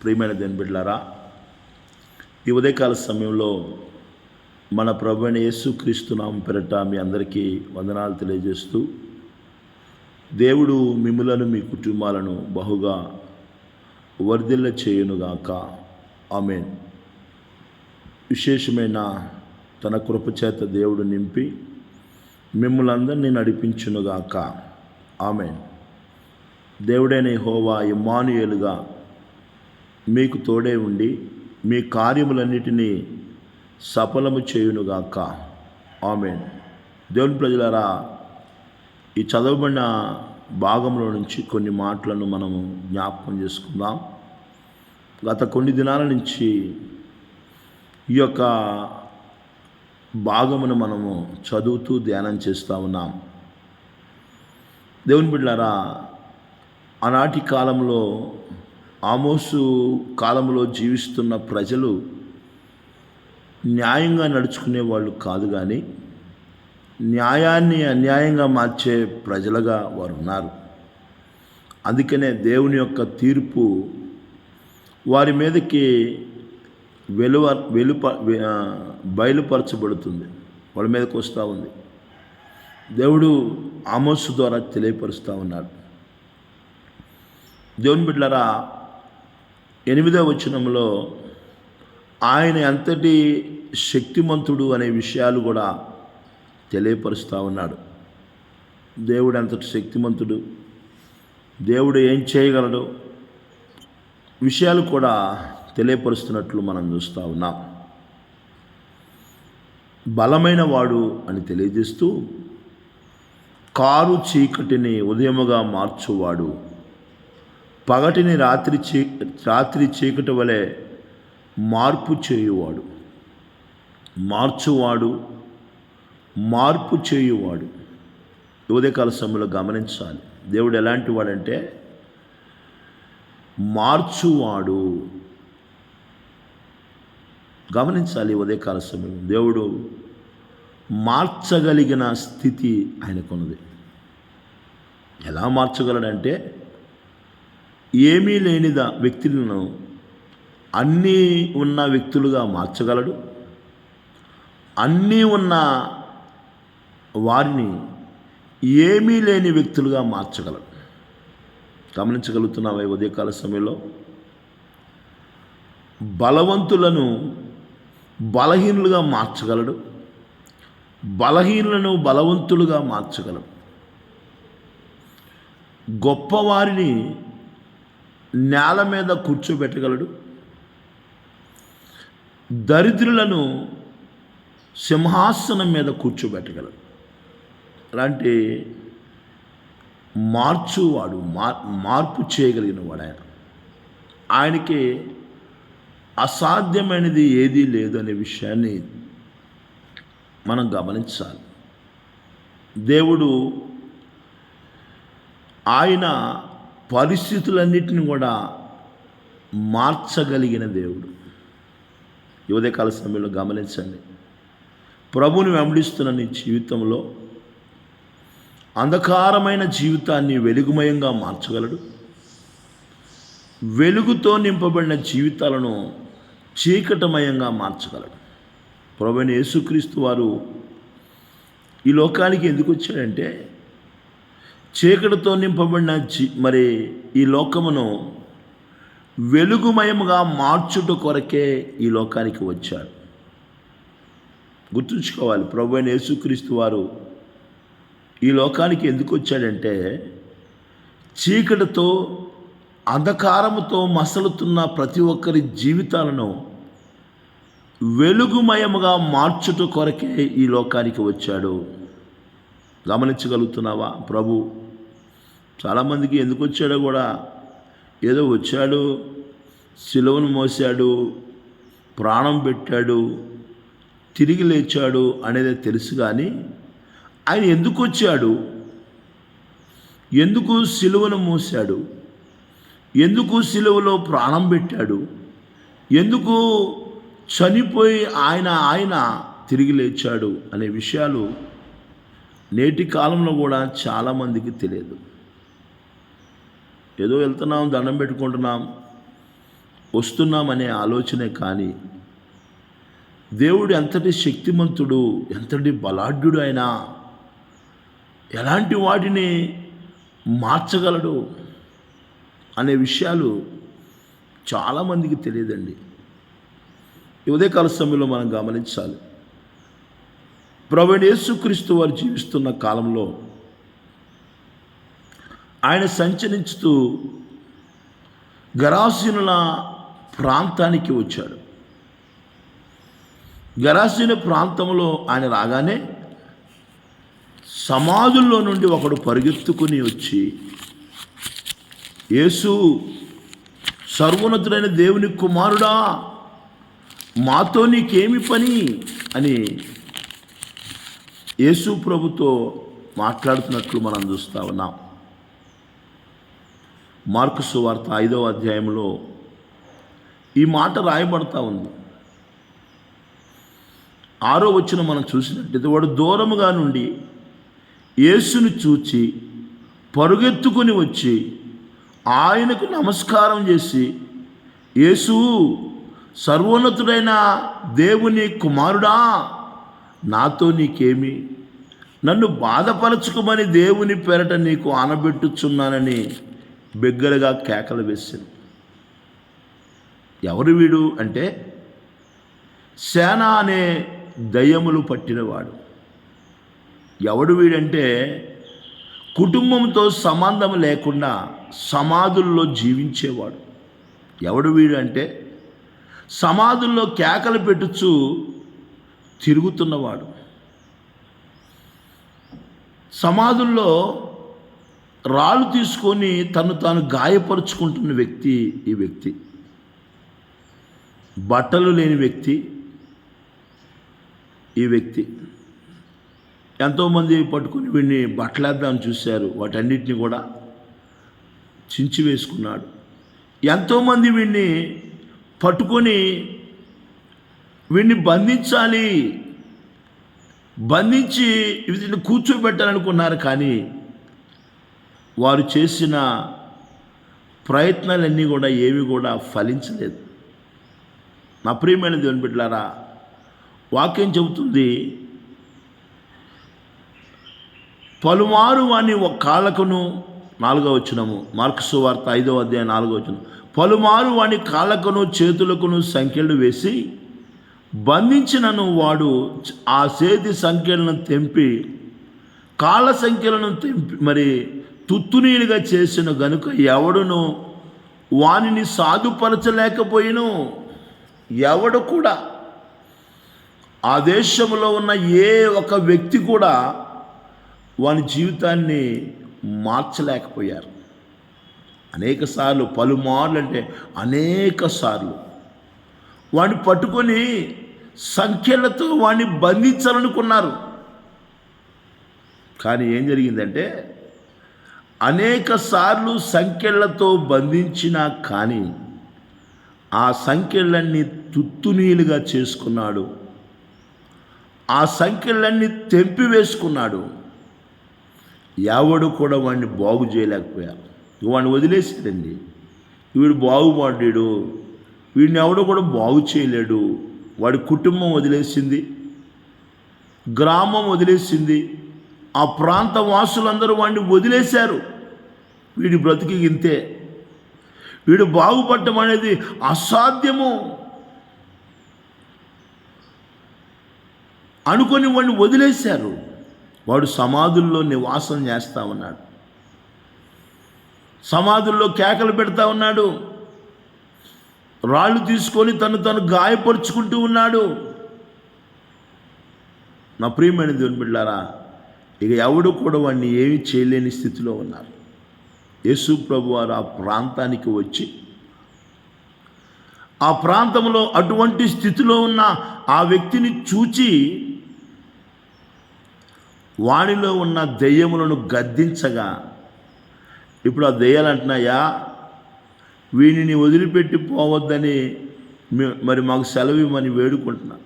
ప్రియమైన దేవుని బిడ్డలారా, ఈ ఉదయకాల సమయంలో మన ప్రభు అయిన యేసుక్రీస్తు నామం పేరిట మీ అందరికీ వందనాలు తెలియజేస్తూ, దేవుడు మిమ్ములను మీ కుటుంబాలను బహుగా వర్ధిల్ల చేయునుగాక. ఆమేన్. విశేషమైన తన కృపచేత దేవుడు నింపి మిమ్మల్ని అందరినీ నడిపించునుగాక. ఆమేన్. దేవుడైన యెహోవా ఇమ్మానుయేలుగా మీకు తోడే ఉండి మీ కార్యములన్నిటినీ సఫలము చేయునుగాక. ఆమేన్. దేవుని ప్రజలారా, ఈ చదవబడిన భాగంలో నుంచి కొన్ని మాటలను మనము జ్ఞాపకం చేసుకుందాం. గత కొన్ని దినాల నుంచి ఈ యొక్క భాగమును మనము చదువుతూ ధ్యానం చేస్తూ ఉన్నాం. దేవుని బిడ్డలారా, ఆనాటి కాలంలో ఆమోసు కాలంలో జీవిస్తున్న ప్రజలు న్యాయంగా నడుచుకునే వాళ్ళు కాదు, కానీ న్యాయాన్ని అన్యాయంగా మార్చే ప్రజలుగా వారు ఉన్నారు. అందుకనే దేవుని యొక్క తీర్పు వారి మీదకి బయలుపరచబడుతుంది, వాళ్ళ మీదకి వస్తూ ఉంది. దేవుడు ఆమోసు ద్వారా తెలియపరుస్తూ ఉన్నాడు. దేవుని బిడ్డలారా, 8వ వచనంలో ఆయన ఎంతటి శక్తిమంతుడు అనే విషయాలు కూడా తెలియపరుస్తూ ఉన్నాడు. దేవుడు ఎంతటి శక్తిమంతుడు, దేవుడు ఏం చేయగలడు విషయాలు కూడా తెలియపరుస్తున్నట్లు మనం చూస్తూ ఉన్నాం. బలమైన వాడు అని తెలియజేస్తూ, కారు చీకటిని ఉదయముగా మార్చువాడు, పగటిని రాత్రి చీకటి వలె మార్పు చేయువాడు. మార్పు చేయువాడు. ఉదయకాల సమయంలో గమనించాలి, దేవుడు ఎలాంటి వాడంటే మార్చువాడు. గమనించాలి, ఉదయకాల సమయం దేవుడు మార్చగలిగిన స్థితి ఆయనకున్నది. ఎలా మార్చగలడంటే, ఏమీ లేని వ్యక్తులను అన్నీ ఉన్న వ్యక్తులుగా మార్చగలడు, అన్నీ ఉన్న వారిని ఏమీ లేని వ్యక్తులుగా మార్చగలడు. గమనించగలుగుతున్నావా? ఉదయకాల సమయంలో బలవంతులను బలహీనులుగా మార్చగలడు, బలహీనులను బలవంతులుగా మార్చగలడు. గొప్పవారిని నేల మీద కూర్చోబెట్టగలడు, దరిద్రులను సింహాసనం మీద కూర్చోబెట్టగలడు. అలాంటి మార్చువాడు, మార్పు చేయగలిగిన వాడు ఆయన. ఆయనకి అసాధ్యమైనది ఏదీ లేదు అనే విషయాన్ని మనం గమనించాలి. దేవుడు ఆయన పరిస్థితులన్నిటిని కూడా మార్చగలిగిన దేవుడు. ఉదయకాల సమయంలో గమనించండి, ప్రభువుని వెంబడిస్తున్న నీ జీవితంలో అంధకారమైన జీవితాన్ని వెలుగుమయంగా మార్చగలడు, వెలుగుతో నింపబడిన జీవితాలను చీకటమయంగా మార్చగలడు. ప్రభువైన యేసుక్రీస్తు వారు ఈ లోకానికి ఎందుకు వచ్చాడంటే, చీకటితో నింపబడిన ఈ లోకమును వెలుగుమయముగా మార్చుట కొరకే ఈ లోకానికి వచ్చాడు. గుర్తుంచుకోవాలి, ప్రభువైన యేసుక్రీస్తు వారు ఈ లోకానికి ఎందుకు వచ్చాడంటే, చీకటితో అంధకారముతో మసలుతున్న ప్రతి ఒక్కరి జీవితాలను వెలుగుమయముగా మార్చుట కొరకే ఈ లోకానికి వచ్చాడు. గమనించగలుగుతున్నావా? ప్రభు చాలామందికి ఎందుకు వచ్చాడో కూడా, ఏదో వచ్చాడు, సిలువను మోసాడు, ప్రాణం పెట్టాడు, తిరిగి లేచాడు అనేది తెలుసు, కానీ ఆయన ఎందుకు వచ్చాడు, ఎందుకు సిలువను మోసాడు, ఎందుకు సిలువలో ప్రాణం పెట్టాడు, ఎందుకు చనిపోయి ఆయన తిరిగి లేచాడు అనే విషయాలు నేటి కాలంలో కూడా చాలామందికి తెలియదు. ఏదో వెళ్తున్నాం, దండం పెట్టుకుంటున్నాం, వస్తున్నామనే ఆలోచనే కానీ దేవుడు ఎంతటి శక్తిమంతుడు, ఎంతటి బలాఢ్యుడు అయినా ఎలాంటి వాటిని మార్చగలడు అనే విషయాలు చాలామందికి తెలియదండి. ఈ ఉదయకాల సమయంలో మనం గమనించాలి. ప్రభువైన యేసుక్రీస్తు వారు జీవిస్తున్న కాలంలో ఆయన సంచరించుతూ గరాసీనుల ప్రాంతానికి వచ్చాడు. గరాసీను ప్రాంతంలో ఆయన రాగానే సమాధుల్లో నుండి ఒకడు పరిగెత్తుకుని వచ్చి, యేసు, సర్వోన్నతుడైన దేవుని కుమారుడా, మాతో నీకేమి పని అని యేసు ప్రభుతో మాట్లాడుతున్నట్లు మనం చూస్తూ ఉన్నాం. మార్కు సువార్త 5వ అధ్యాయంలో ఈ మాట రాయబడతా ఉంది. 6వ వచనం మనం చూసినట్లయితే, వాడు దూరముగా నుండి యేసుని చూచి పరుగెత్తుకుని వచ్చి ఆయనకు నమస్కారం చేసి, యేసు, సర్వోన్నతుడైన దేవుని కుమారుడా, నాతో నీకేమి? నన్ను బాధపరచుకోమని దేవుని పేరట నీకు ఆనబెట్టుచున్నానని బిగ్గరగా కేకలు వేశాను. ఎవరు వీడు అంటే, సేన అనే దయ్యములు పట్టినవాడు. ఎవడు వీడంటే, కుటుంబంతో సంబంధం లేకుండా సమాధుల్లో జీవించేవాడు. ఎవడు వీడు అంటే, సమాధుల్లో కేకలు పెట్టుచు తిరుగుతున్నవాడు. సమాధుల్లో రాళ్ళు తీసుకొని తను తాను గాయపరుచుకుంటున్న వ్యక్తి ఈ వ్యక్తి. బట్టలు లేని వ్యక్తి ఈ వ్యక్తి. ఎంతోమంది పట్టుకుని వీడిని బట్టలేద్దామని చూశారు, వాటన్నిటిని కూడా చించి వేసుకున్నాడు. ఎంతోమంది వీడిని పట్టుకొని వీడిని బంధించి వీటిని కూర్చోబెట్టాలనుకున్నారు. కానీ వారు చేసిన ప్రయత్నాలన్నీ కూడా ఏవి కూడా ఫలించలేదు. నా ప్రియమైన దేవుని బిడ్డలారా, వాక్యం చెబుతుంది, పలుమారు వాని కాళ్ళకును, 4వ వచనము, మార్కు సువార్త 5వ అధ్యాయం 4వ వచనం, పలుమారు వాని కాళ్ళకును చేతులకును సంఖ్యలు వేసి బంధించినను వాడు ఆ చేతి సంఖ్యలను తెంపి కాళ్ళ సంఖ్యలను తెంపి మరి తుత్తునీలుగా చేసిన గనుక ఎవడును వానిని సాధుపరచలేకపోయిను. ఎవడు కూడా, ఆ దేశంలో ఉన్న ఏ ఒక వ్యక్తి కూడా వాని జీవితాన్ని మార్చలేకపోయారు. అనేకసార్లు, పలుమార్లు అంటే అనేక సార్లు వాడిని పట్టుకొని సంఖ్యలతో వాడిని బంధించాలనుకున్నారు. కానీ ఏం జరిగిందంటే, అనేక సార్లు సంఖ్యలతో బంధించినా కానీ ఆ సంఖ్యలన్నీ తుత్తునీలుగా చేసుకున్నాడు. ఆ సంఖ్యలన్నీ తెంపివేసుకున్నాడు. ఎవడు కూడా వాడిని బాగు చేయలేకపోయారు. వాడిని వదిలేసాడండి. వీడు బాగుపడ్డాడు, వీడిని ఎవడో కూడా బాగు చేయలేడు. వాడి కుటుంబం వదిలేసింది, గ్రామం వదిలేసింది, ఆ ప్రాంత వాసులందరూ వాడిని వదిలేశారు. వీడి బ్రతికి ఇంతే, వీడు బాగుపడటం అనేది అసాధ్యము అనుకొని వాడిని వదిలేశారు. వాడు సమాధుల్లో నివాసం చేస్తూ ఉన్నాడు, సమాధుల్లో కేకలు పెడతా ఉన్నాడు, రాళ్ళు తీసుకొని తను గాయపరుచుకుంటూ ఉన్నాడు. నా ప్రియమైన దేవుని బిడ్డలారా, ఇక ఎవడు కూడా వాడిని ఏమీ చేయలేని స్థితిలో ఉన్నారు. యేసు ప్రభువారు ఆ ప్రాంతానికి వచ్చి ఆ ప్రాంతంలో అటువంటి స్థితిలో ఉన్న ఆ వ్యక్తిని చూచి వాడిలో ఉన్న దెయ్యములను గద్దించగా, ఇప్పుడు ఆ దెయ్యాలు అంటున్నాయా, వీడిని వదిలిపెట్టి పోవద్దని మరి మాకు సెలవు ఇవ్వమని వేడుకుంటున్నా.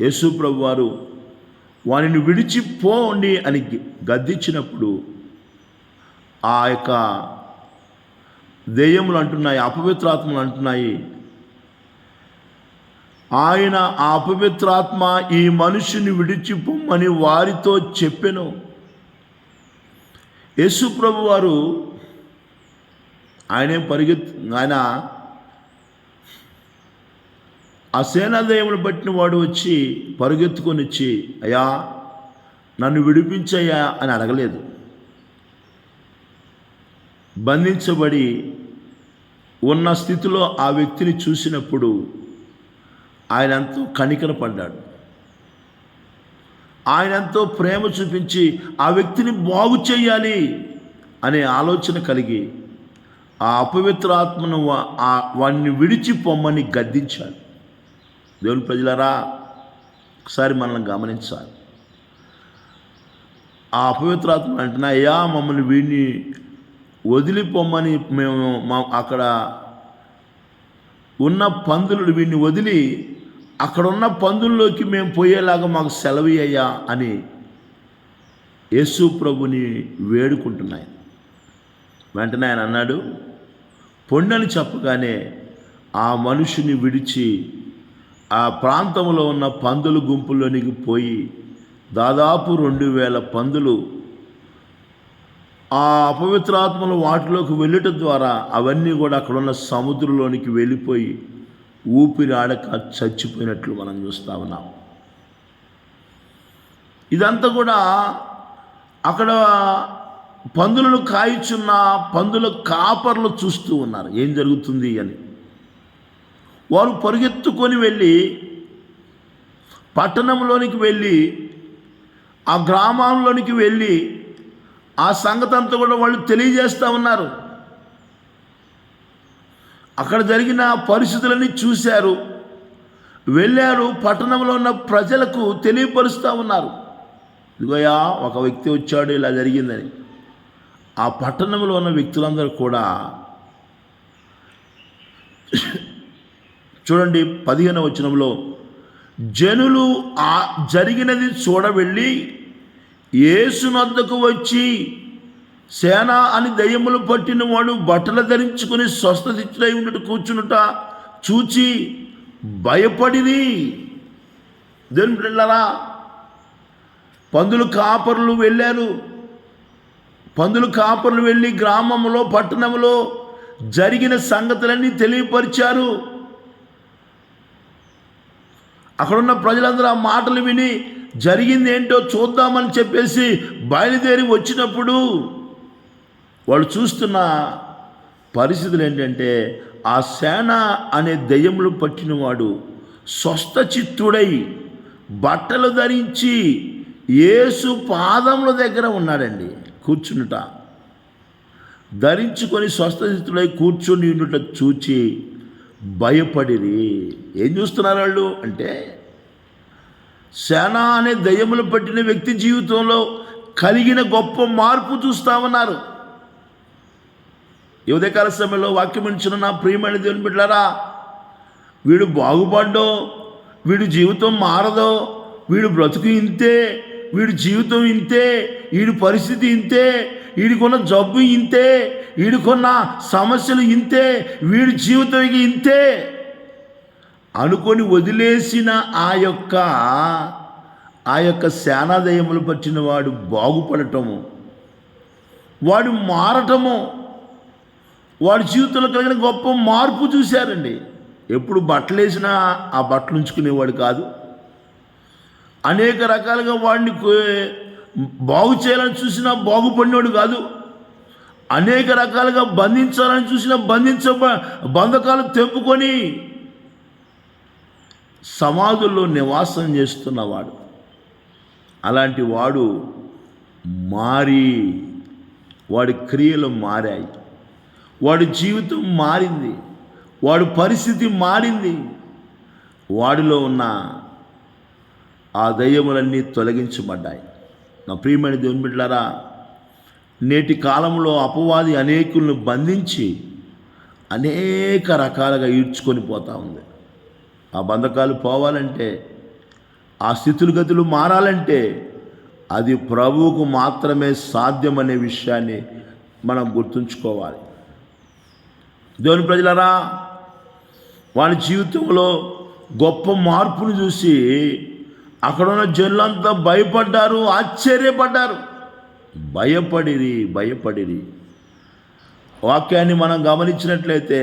యేసు ప్రభువారు వారిని విడిచిపోండి అని గద్దించినప్పుడు ఆ యొక్క దెయ్యములు అంటున్నాయి, అపవిత్రాత్మలు అంటున్నాయి. ఆయన ఆ అపవిత్రాత్మ ఈ మనుషుని విడిచిపోమని వారితో చెప్పెను. యేసు ప్రభు వారు ఆయన ఆ సేనాదయములు పట్టిన వాడు వచ్చి పరుగెత్తుకొని వచ్చి, అయ్యా నన్ను విడిపించయ్యా అని అడగలేదు. బంధించబడి ఉన్న స్థితిలో ఆ వ్యక్తిని చూసినప్పుడు ఆయన ఎంతో కనికరపడ్డాడు. ఆయన ఎంతో ప్రేమ చూపించి ఆ వ్యక్తిని బాగు చేయాలి అనే ఆలోచన కలిగి ఆ అపవిత్రాత్మను వాడిని విడిచి పొమ్మని గద్దించాడు. దేవుని ప్రజలారా, ఒకసారి మనల్ని గమనించాలి. ఆ అపవిత్రాత్మ అంటున్నా, అయ్యా మమ్మల్ని వీడిని వదిలిపోమ్మని మేము అక్కడ ఉన్న పందులు వీడిని వదిలి అక్కడ ఉన్న పందుల్లోకి మేము పోయేలాగా మాకు సెలవు అయ్యా అని యేసు ప్రభుని వేడుకుంటున్నాయి. వెంటనే ఆయన అన్నాడు, పొండని చెప్పగానే ఆ మనుషుని విడిచి ఆ ప్రాంతంలో ఉన్న పందుల గుంపులోనికి పోయి దాదాపు 2000 పందులు ఆ అపవిత్రాత్మలు వాటిలోకి వెళ్ళటం ద్వారా అవన్నీ కూడా అక్కడున్న సముద్రంలోనికి వెళ్ళిపోయి ఊపిరి ఆడక చచ్చిపోయినట్లు మనం చూస్తూ ఉన్నాం. ఇదంతా కూడా అక్కడ పందులను కాయిచున్న పందుల కాపర్లు చూస్తూ ఉన్నారు ఏం జరుగుతుంది అని. వారు పరుగెత్తుకొని వెళ్ళి పట్టణంలోనికి వెళ్ళి ఆ గ్రామంలోనికి వెళ్ళి ఆ సంగతి అంతా కూడా వాళ్ళు తెలియజేస్తూ ఉన్నారు. అక్కడ జరిగిన పరిస్థితులన్నీ చూశారు, వెళ్ళారు, పట్టణంలో ఉన్న ప్రజలకు తెలియపరుస్తూ ఉన్నారు. ఇదిగోయా ఒక వ్యక్తి వచ్చాడు, ఇలా జరిగిందని. ఆ పట్టణంలో ఉన్న వ్యక్తులందరూ కూడా చూడండి 15వ వచనంలో, జనులు ఆ జరిగినది చూడవెళ్ళి యేసునొద్దకు వచ్చి సేన అని దయ్యములు పట్టిన వాడు బట్టలు ధరించుకుని స్వస్థతిచ్చుడై ఉన్నట్టు కూర్చునుట చూచి భయపడిరి. దేవుని బిడ్డలారా, పందులు కాపర్లు వెళ్ళారు. పందులు కాపర్లు వెళ్ళి గ్రామంలో పట్టణంలో జరిగిన సంగతులన్నీ తెలియపరిచారు. అక్కడున్న ప్రజలందరూ ఆ మాటలు విని జరిగింది ఏంటో చూద్దామని చెప్పేసి బయలుదేరి వచ్చినప్పుడు వాళ్ళు చూస్తున్న పరిస్థితులు ఏంటంటే, ఆ సేన అనే దయ్యములు పట్టినవాడు స్వస్థచిత్తుడై బట్టలు ధరించి యేసు పాదముల దగ్గర ఉన్నాడండి, కూర్చునుట. ధరించుకొని స్వస్థచిత్తుడై కూర్చుని ఉండుట చూచి భయపడిరి. ఏం చూస్తున్నారు వాళ్ళు అంటే, సేన అనే దయ్యములు పట్టిన వ్యక్తి జీవితంలో కలిగిన గొప్ప మార్పు చూస్తూ ఉన్నారు. ఈ ఉదయకాల సమయంలో వాక్యం ఇచ్చిన నా ప్రియమైన దేవుని బిడ్డలారా, వీడు బాగుపడ్డో, వీడి జీవితం మారదో, వీడు బ్రతుకు ఇంతే, వీడి జీవితం ఇంతే, వీడి పరిస్థితి ఇంతే, వీడికున్న జబ్బు ఇంతే, వీడికున్న సమస్యలు ఇంతే, వీడి జీవితం ఇంతే అనుకొని వదిలేసిన ఆ యొక్క సేనాదయములు పట్టిన వాడు బాగుపడటము, వాడు మారటము, వాడి జీవితంలో కలిగిన గొప్ప మార్పు చూశారండి. ఎప్పుడు బట్టలు వేసినా ఆ బట్టలు ఉంచుకునేవాడు కాదు. అనేక రకాలుగా వాడిని బాగు చేయాలని చూసినా బాగుపడినవాడు కాదు. అనేక రకాలుగా బంధించాలని చూసినా బంధకాలు తెంపుకొని సమాధుల్లో నివాసం చేస్తున్నవాడు. అలాంటి వాడు మారి, వాడి క్రియలు మారాయి, వాడి జీవితం మారింది, వాడి పరిస్థితి మారింది. వాడిలో ఉన్న ఆ దయ్యములన్నీ తొలగించబడ్డాయి. నా ప్రియమైన దేవుని బిడ్డలారా, నేటి కాలంలో అపవాది అనేకులను బంధించి అనేక రకాలుగా ఈడ్చుకొని పోతూ ఉంది. ఆ బంధకాలు పోవాలంటే, ఆ స్థితులగతులు మారాలంటే అది ప్రభువుకు మాత్రమే సాధ్యమనే విషయాన్ని మనం గుర్తుంచుకోవాలి. దేవుని ప్రజలారా, వాని జీవితంలో గొప్ప మార్పును చూసి అక్కడున్న జనులంతా భయపడ్డారు, ఆశ్చర్యపడ్డారు. భయపడిరి. వాక్యాన్ని మనం గమనించినట్లయితే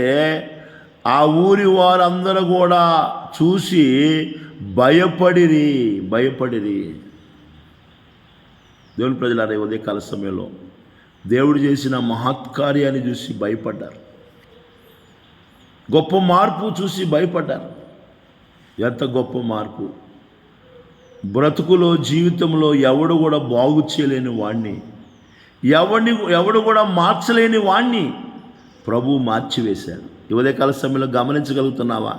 ఆ ఊరి వారందరూ కూడా చూసి భయపడిరి. దేవుని ప్రజలారా, ఉదయకాల సమయంలో దేవుడు చేసిన మహత్కార్యాన్ని చూసి భయపడ్డారు. గొప్ప మార్పు చూసి భయపడ్డారు. ఎంత గొప్ప మార్పు! బ్రతుకులో, జీవితంలో ఎవడు కూడా బాగు చేయలేని వాణ్ణి, ఎవడు కూడా మార్చలేని వాణ్ణి ప్రభువు మార్చివేశాడు. ఈ ఉదయకాల సమయంలో గమనించగలుగుతున్నావా?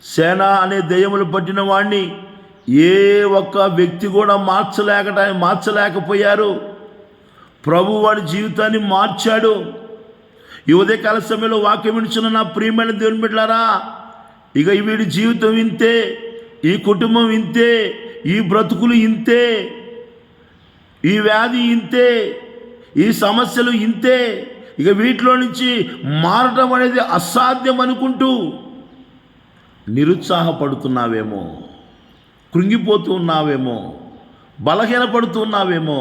సేన అనే దెయ్యములు పట్టిన వాణ్ణి ఏ ఒక్క వ్యక్తి కూడా మార్చలేకపోయారు. ప్రభు వాడి జీవితాన్ని మార్చాడు. ఈ ఉదయకాల సమయంలో వాక్యం వినుచున్న నా ప్రియమైన దేవుని బిడ్డలారా, ఇక వీడి జీవితం ఇంతే, ఈ కుటుంబం ఇంతే, ఈ బ్రతుకులు ఇంతే, ఈ వ్యాధి ఇంతే, ఈ సమస్యలు ఇంతే, ఇక వీటిలో నుంచి మారటం అనేది అసాధ్యం అనుకుంటూ నిరుత్సాహపడుతున్నావేమో, కృంగిపోతూ ఉన్నావేమో, బలహీనపడుతూ ఉన్నావేమో.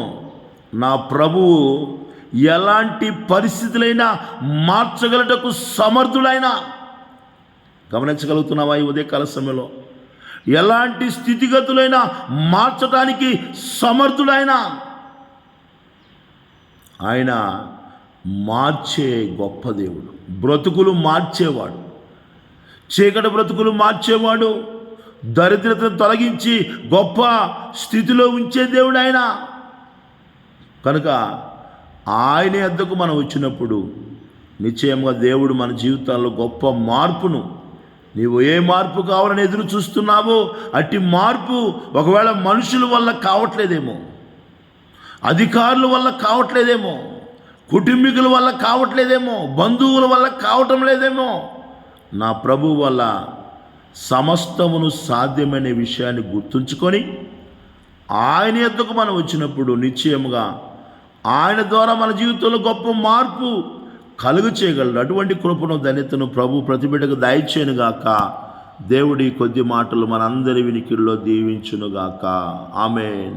నా ప్రభువు ఎలాంటి పరిస్థితులైనా మార్చగలటకు సమర్థుడైనా. గమనించగలుగుతున్నావా? ఈ ఉదయకాల సమయంలో ఎలాంటి స్థితిగతులైనా మార్చడానికి సమర్థుడైనా. ఆయన మార్చే గొప్ప దేవుడు, బ్రతుకులు మార్చేవాడు, చీకటి బ్రతుకులు మార్చేవాడు, దరిద్రతను తొలగించి గొప్ప స్థితిలో ఉంచే దేవుడు ఆయన. కనుక ఆయన యొద్దకు మనం వచ్చినప్పుడు నిశ్చయంగా దేవుడు మన జీవితాల్లో గొప్ప మార్పును, నీవు ఏ మార్పు కావాలని ఎదురు చూస్తున్నావో అట్టి మార్పు ఒకవేళ మనుషుల వల్ల కావట్లేదేమో, అధికారుల వల్ల కావట్లేదేమో, కుటుంబీకుల వల్ల కావట్లేదేమో, బంధువుల వల్ల కావటం లేదేమో, నా ప్రభు వల్ల సమస్తమును సాధ్యమనే విషయాన్ని గుర్తుంచుకొని ఆయన యొద్దకు మనం వచ్చినప్పుడు నిశ్చయముగా ఆయన ద్వారా మన జీవితంలో గొప్ప మార్పు కలుగు చేయగలడు. అటువంటి కృపను, ధన్యతను ప్రభు ప్రతి బిడ్డకు దయచేయునుగాక. దేవుడి కొద్ది మాటలు మనందరి వినికిడిలో దీవించునుగాక. ఆమేన్.